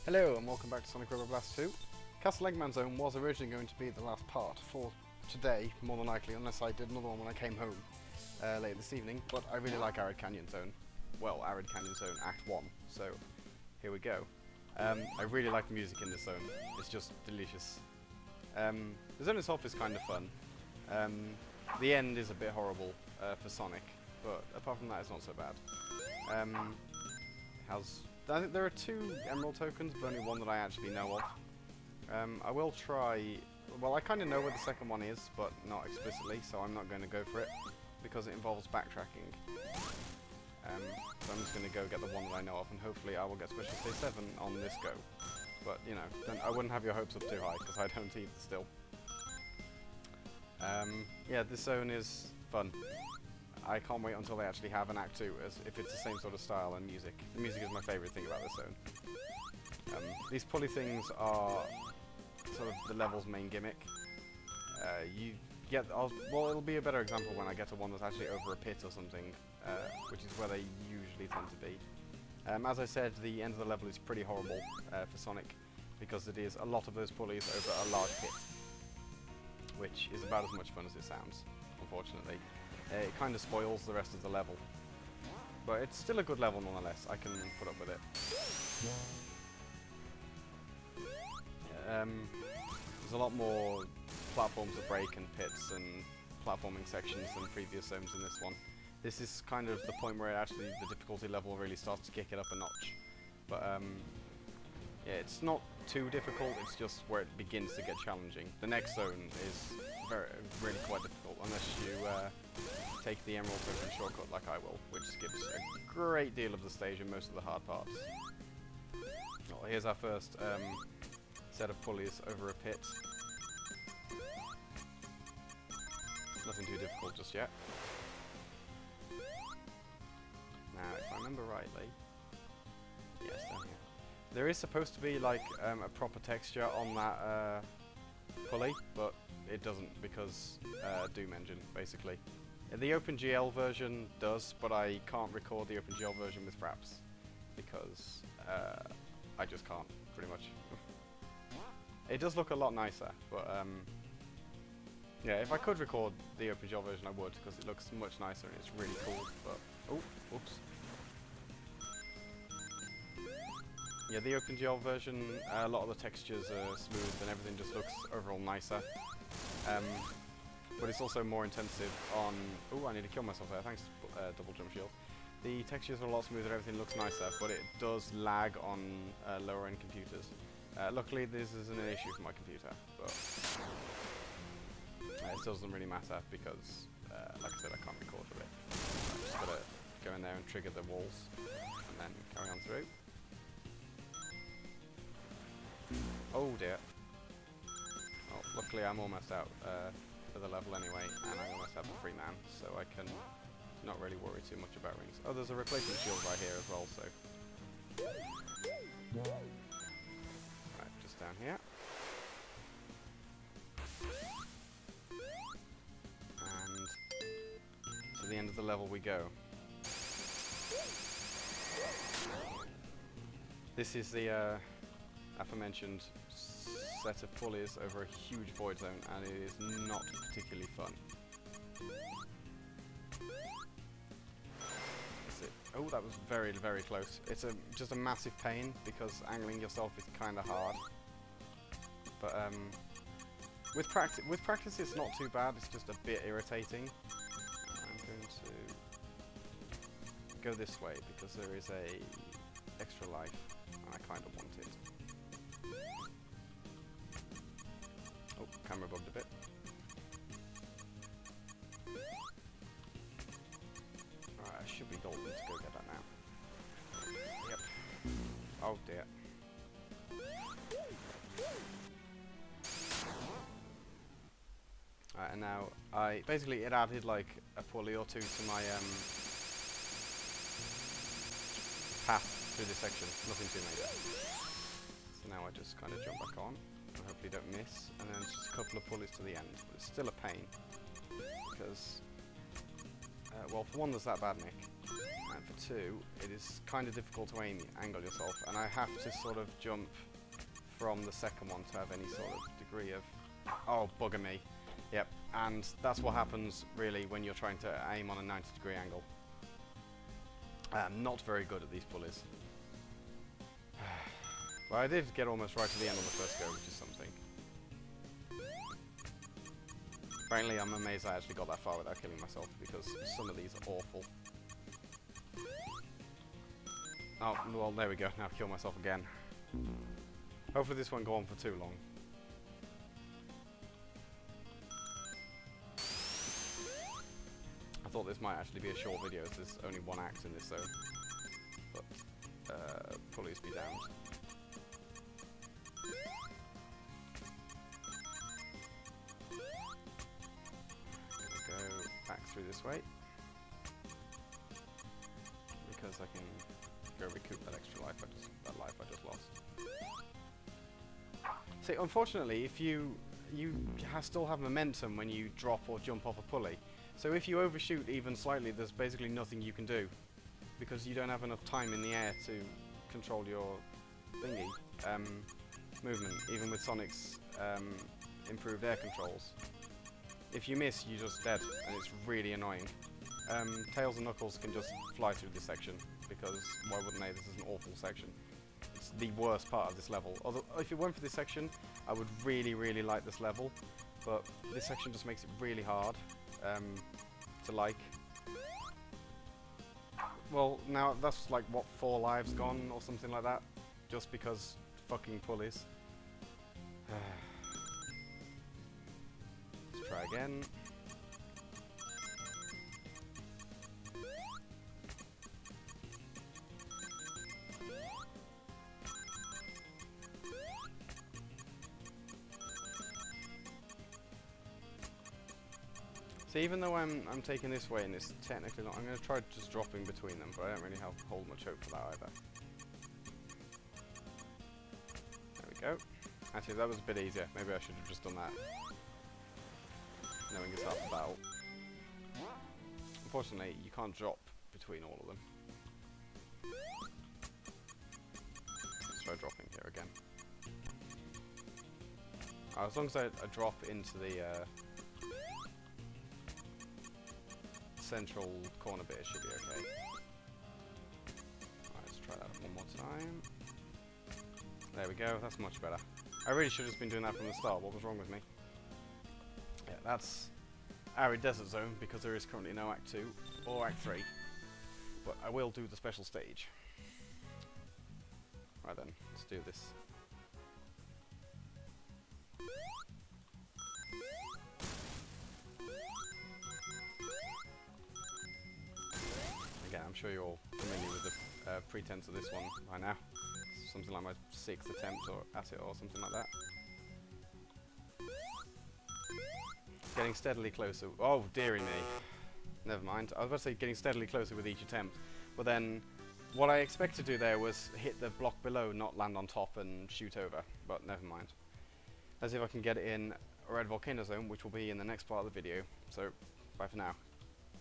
Hello and welcome back to Sonic Robo Blast 2. Castle Eggman Zone was originally going to be the last part for today, more than likely, unless I did another one when I came home later this evening, but I really like Arid Canyon Zone. Well, Arid Canyon Zone Act 1, so here we go. I really like the music in this zone, it's just delicious. The zone itself is kind of fun. The end is a bit horrible for Sonic, but apart from that it's not so bad. I think there are 2 emerald tokens, but only one that I actually know of. I will try... Well, I kind of know where the second one is, but not explicitly, so I'm not going to go for it, because it involves backtracking. So I'm just going to go get the one that I know of, and hopefully I will get Special Stage 7 on this go. But, you know, then I wouldn't have your hopes up too high, because I don't either still. Yeah, this zone is fun. I can't wait until they actually have an Act 2, as if it's the same sort of style and music. The music is my favourite thing about this zone. These pulley things are sort of the level's main gimmick. You get, well, it'll be a better example when I get to one that's actually over a pit or something, which is where they usually tend to be. As I said, the end of the level is pretty horrible for Sonic, because it is a lot of those pulleys over a large pit, which is about as much fun as it sounds, unfortunately. It kind of spoils the rest of the level. But it's still a good level nonetheless, I can put up with it. There's a lot more platforms that break and pits and platforming sections than previous zones in this one. This is kind of the point where actually the difficulty level really starts to kick it up a notch. But yeah, it's not too difficult, it's just where it begins to get challenging. The next zone is really quite difficult, unless you take the Emerald Token shortcut like I will, which skips a great deal of the stage and most of the hard parts. Well, here's our first set of pulleys over a pit. Nothing too difficult just yet. Now, if I remember rightly, yes, down here. There is supposed to be like a proper texture on that pulley, but it doesn't because Doom Engine, basically. The OpenGL version does, but I can't record the OpenGL version with Fraps because I just can't, pretty much. It does look a lot nicer, but yeah, if I could record the OpenGL version I would, because it looks much nicer and it's really cool, but... Oh, whoops. Yeah, the OpenGL version, a lot of the textures are smooth and everything just looks overall nicer. But it's also more intensive on... Oh, I need to kill myself there, thanks, double jump shield. The textures are a lot smoother, everything looks nicer, but it does lag on lower end computers. Luckily this isn't an issue for my computer, but it still doesn't really matter because, like I said, I can't record with it. I've just got to go in there and trigger the walls, and then carry on through. Oh dear. Oh, luckily I'm almost out for the level anyway, and I almost have a free man, so I can not really worry too much about rings. Oh, there's a replacement shield right here as well, so... Right, just down here. And to the end of the level we go. This is the aforementioned set of pulleys over a huge void zone, and it is not particularly fun. Oh, that was very, very close. It's just a massive pain because angling yourself is kind of hard. But with practice, it's not too bad. It's just a bit irritating. I'm going to go this way because there is a extra life, and I kind of want it. Oh, camera bugged a bit. Alright, I should be golden to go get that now. Yep. Oh dear. Alright, and now basically it added like a pulley or two to my path through this section. Nothing too major. So now I just kind of jump back on. And hopefully don't miss, and then just a couple of pulleys to the end, but it's still a pain because well, for one, there's that bad nick, and for 2, it is kind of difficult to angle yourself, and I have to sort of jump from the second one to have any sort of degree of... Oh, bugger me. Yep, and that's what happens really when you're trying to aim on a 90-degree angle. I'm not very good at these pulleys. But I did get almost right to the end on the first go, which is something. Frankly, I'm amazed I actually got that far without killing myself, because some of these are awful. Oh, well, there we go. Now I've killed myself again. Hopefully this won't go on for too long. I thought this might actually be a short video, as there's only one act in this zone. But, pulleys be damned. Back through this way, because I can go recoup that extra life I just lost. See, unfortunately, if you still have momentum when you drop or jump off a pulley. So if you overshoot even slightly, there's basically nothing you can do, because you don't have enough time in the air to control your thingy movement, even with Sonic's improved air controls. If you miss, you're just dead, and it's really annoying. Tails and Knuckles can just fly through this section, because why wouldn't they? This is an awful section. It's the worst part of this level. Although, if it weren't for this section, I would really, really like this level, but this section just makes it really hard to like. Well, now that's like, what, 4 lives gone, or something like that? Just because fucking pulleys. Try again. So even though I'm taking this way and it's technically not, I'm going to try just dropping between them, but I don't really hold much hope for that either. There we go. Actually, that was a bit easier. Maybe I should have just done that, knowing it's half the battle. Unfortunately, you can't drop between all of them. Let's try dropping here again. As long as I drop into the central corner bit, it should be okay. Right, let's try that one more time. There we go, that's much better. I really should have just been doing that from the start. What was wrong with me? Yeah, that's Arid Desert Zone, because there is currently no Act 2 or Act 3. But I will do the special stage. Right then, let's do this. Again, I'm sure you're all familiar with the pretense of this one by now. It's something like my 6th attempt at it or something like that. Getting steadily closer. Oh, dearie me. Never mind. I was about to say getting steadily closer with each attempt. But then, what I expect to do there was hit the block below, not land on top and shoot over. But never mind. Let's see if I can get it in Red Volcano Zone, which will be in the next part of the video. So, bye for now.